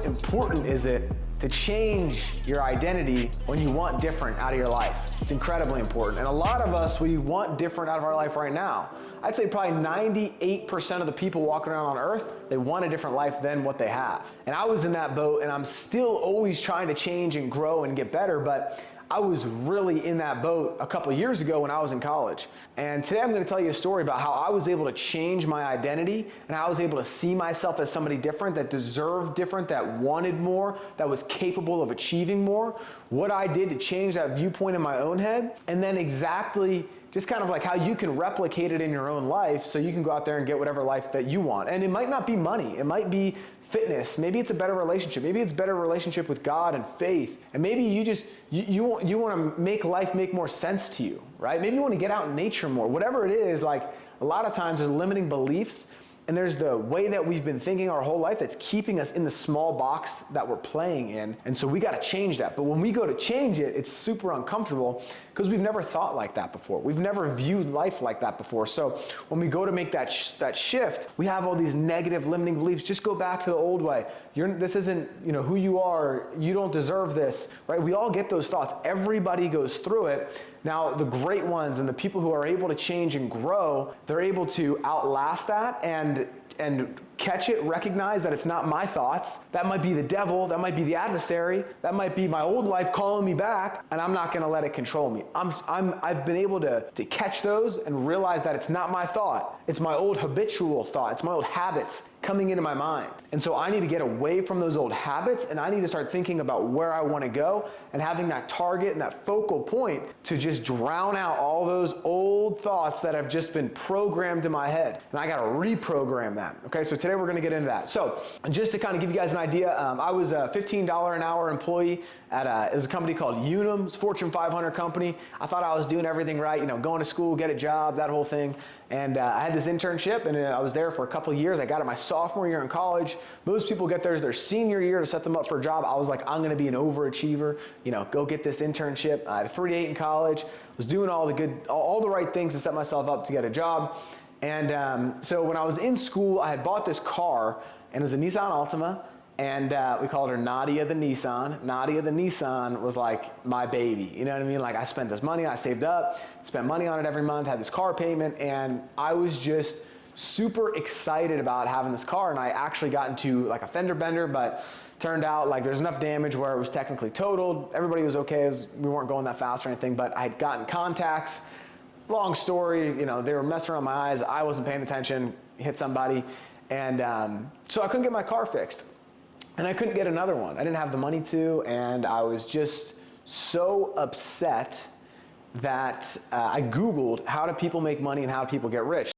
important is it to change your identity when you want different out of your life? It's incredibly important. And a lot of us, we want different out of our life right now. I'd say probably 98% of the people walking around on earth, they want a different life than what they have. And I was in that boat, and I'm still always trying to change and grow and get better, but I was really in that boat a couple of years ago when I was in college. And today I'm going to tell you a story about how I was able to change my identity and how I was able to see myself as somebody different, that deserved different, that wanted more, that was capable of achieving more, what I did to change that viewpoint in my own head, and then exactly just kind of like how you can replicate it in your own life so you can go out there and get whatever life that you want. And it might not be money, it might be fitness, maybe it's a better relationship, maybe it's a better relationship with God and faith, and maybe you want to make life make more sense to you, right? Maybe you want to get out in nature more. Whatever it is, like a lot of times there's limiting beliefs, and there's the way that we've been thinking our whole life that's keeping us in the small box that we're playing in. And so we got to change that. But when we go to change it, it's super uncomfortable because we've never thought like that before. We've never viewed life like that before. So when we go to make that shift, we have all these negative limiting beliefs. Just go back to the old way. This isn't, who you are. You don't deserve this, right? We all get those thoughts. Everybody goes through it. Now, the great ones and the people who are able to change and grow, they're able to outlast that and catch it, recognize that it's not my thoughts. That might be the devil, that might be the adversary, that might be my old life calling me back, and I'm not gonna let it control me. I've been able to catch those and realize that it's not my thought. It's my old habitual thought. It's my old habits coming into my mind. And so I need to get away from those old habits, and I need to start thinking about where I want to go and having that target and that focal point to just drown out all those old thoughts that have just been programmed in my head. And I got to reprogram that. Okay, so today we're going to get into that. So just to kind of give you guys an idea, I was a $15 an hour employee at it was a company called Unum, it's a Fortune 500 company. I thought I was doing everything right, going to school, get a job, that whole thing. And I had this internship, and I was there for a couple of years. I got it my sophomore year in college. Most people get theirs their senior year to set them up for a job. I was like, I'm going to be an overachiever. Go get this internship. I had a 3.8 in college. Was doing all the right things to set myself up to get a job. And so when I was in school, I had bought this car, and it was a Nissan Altima. And we called her Nadia the Nissan. Nadia the Nissan was like my baby. You know what I mean? Like I spent this money, I saved up, spent money on it every month, had this car payment, and I was just super excited about having this car. And I actually got into like a fender bender, but turned out like there's enough damage where it was technically totaled. Everybody was okay, we weren't going that fast or anything, but I had gotten contacts. Long story, they were messing around my eyes. I wasn't paying attention, hit somebody. And so I couldn't get my car fixed. And I couldn't get another one. I didn't have the money to, and I was just so upset that I Googled how do people make money and how do people get rich.